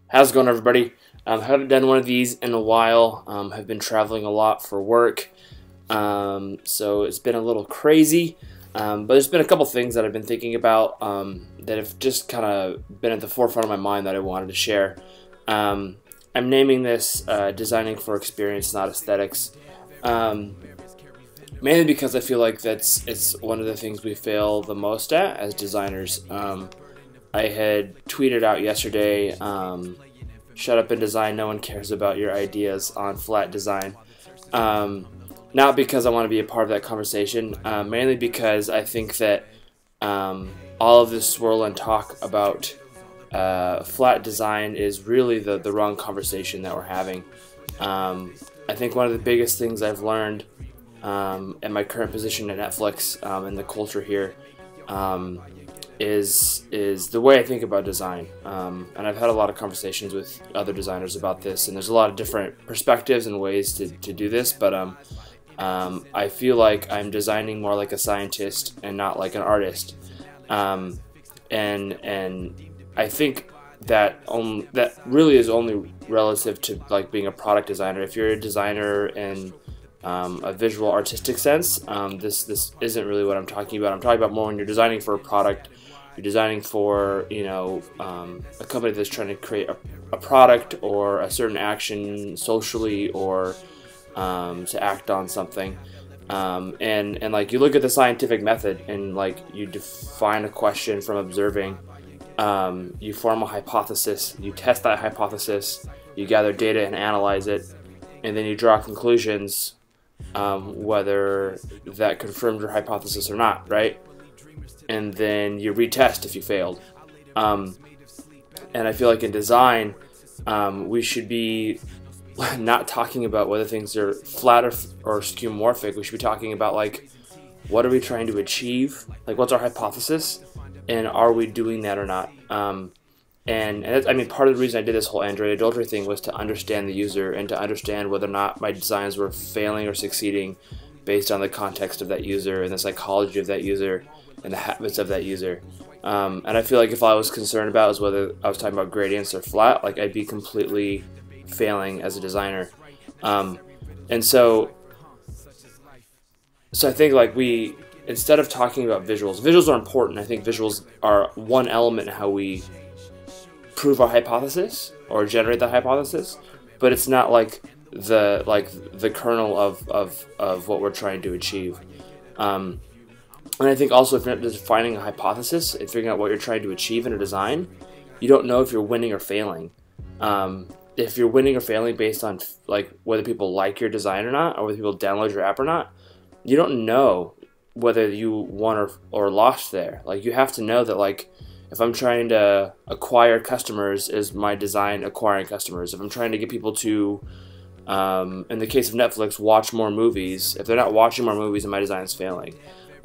How's it going, everybody? Haven't done one of these in a while. Have been traveling a lot for work, so it's been a little crazy. But there's been a couple things that I've been thinking about that have just kind of been at the forefront of my mind that I wanted to share. I'm naming this Designing for Experience, Not Aesthetics. Mainly because I feel like it's one of the things we fail the most at as designers. I had tweeted out yesterday, shut up and design, no one cares about your ideas on flat design. Not because I want to be a part of that conversation, mainly because I think that all of this swirl and talk about flat design is really the wrong conversation that we're having. I think one of the biggest things I've learned in my current position at Netflix and the culture here is the way I think about design. And I've had a lot of conversations with other designers about this, and there's a lot of different perspectives and ways to do this, but I feel like I'm designing more like a scientist and not like an artist. And I think that really is only relative to like being a product designer. If you're a designer in a visual artistic sense, this isn't really what I'm talking about. I'm talking about more when you're designing for a product. You're designing for, you know, a company that's trying to create a product or a certain action socially, or to act on something. And like you look at the scientific method and like you define a question from observing. You form a hypothesis, you test that hypothesis, you gather data and analyze it, and then you draw conclusions, whether that confirms your hypothesis or not, right? And then you retest if you failed. And I feel like in design, we should be not talking about whether things are flat or skeuomorphic. We should be talking about like, what are we trying to achieve? Like, what's our hypothesis? And are we doing that or not? And I mean, part of the reason I did this whole Android adultery thing was to understand the user and to understand whether or not my designs were failing or succeeding based on the context of that user and the psychology of that user and the habits of that user. And I feel like if I was concerned about is whether I was talking about gradients or flat, like I'd be completely failing as a designer. And so I think like instead of talking about visuals are important. I think visuals are one element in how we prove our hypothesis or generate that hypothesis, but it's not like the kernel of what we're trying to achieve. And I think also if you're not defining a hypothesis and figuring out what you're trying to achieve in a design, you don't know if you're winning or failing. If you're winning or failing based on like whether people like your design or not, or whether people download your app or not, you don't know whether you won or lost there. Like, you have to know that, like, if I'm trying to acquire customers, is my design acquiring customers? If I'm trying to get people to, in the case of Netflix, watch more movies, if they're not watching more movies, then my design is failing.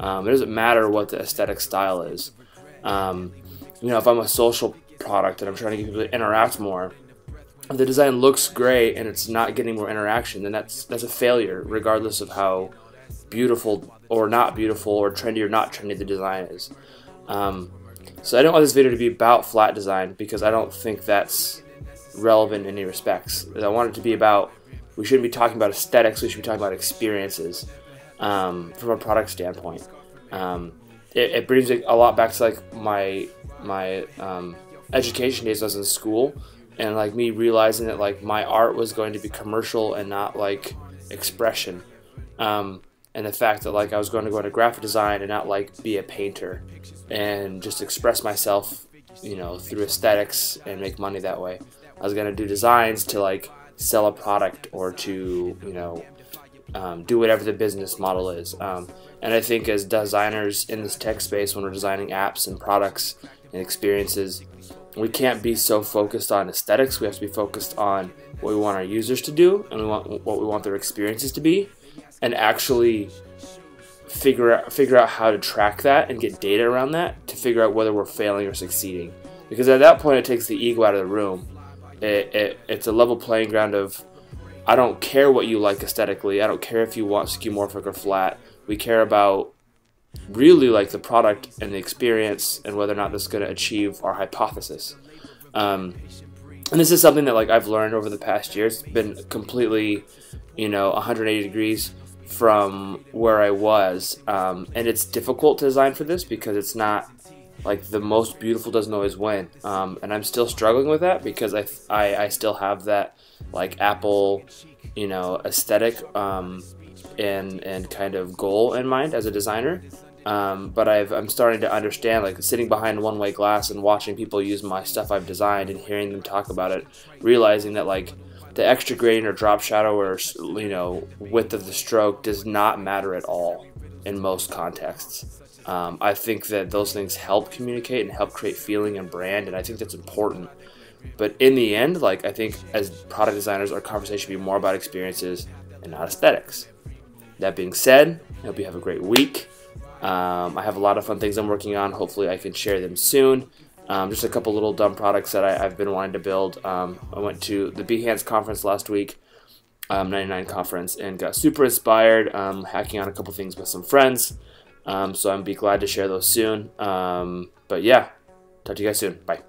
It doesn't matter what the aesthetic style is. You know, if I'm a social product and I'm trying to get people to interact more, if the design looks great and it's not getting more interaction, then that's a failure, regardless of how beautiful or not beautiful or trendy or not trendy the design is. So I don't want this video to be about flat design because I don't think that's relevant in any respects. I want it to be about, we shouldn't be talking about aesthetics, we should be talking about experiences from a product standpoint. It brings a lot back to like my education days. I was in school, and like me realizing that like my art was going to be commercial and not like expression. And the fact that like I was going to go into graphic design and not like be a painter and just express myself, you know, through aesthetics and make money that way. I was going to do designs to like sell a product or to, you know, do whatever the business model is. And I think as designers in this tech space, when we're designing apps and products and experiences, we can't be so focused on aesthetics. We have to be focused on what we want our users to do and what we want their experiences to be, and actually figure out how to track that and get data around that to figure out whether we're failing or succeeding. Because at that point, it takes the ego out of the room. It's a level playing ground of, I don't care what you like aesthetically. I don't care if you want skeuomorphic or flat. We care about really like the product and the experience and whether or not this is going to achieve our hypothesis. And this is something that like I've learned over the past year. It's been completely, 180 degrees from where I was, and it's difficult to design for this because it's not like the most beautiful doesn't always win, and I'm still struggling with that because I still have that like Apple, aesthetic and kind of goal in mind as a designer. But I'm starting to understand, like sitting behind one-way glass and watching people use my stuff I've designed and hearing them talk about it, realizing that like the extra gradient or drop shadow or width of the stroke does not matter at all in most contexts. I think that those things help communicate and help create feeling and brand, and I think that's important. But in the end, like I think as product designers, our conversation should be more about experiences and not aesthetics. That being said, I hope you have a great week. I have a lot of fun things I'm working on. Hopefully I can share them soon. Just a couple little dumb products that I've been wanting to build. I went to the Behance conference last week, 99 conference, and got super inspired, hacking on a couple things with some friends. So I'll be glad to share those soon. But yeah, talk to you guys soon. Bye.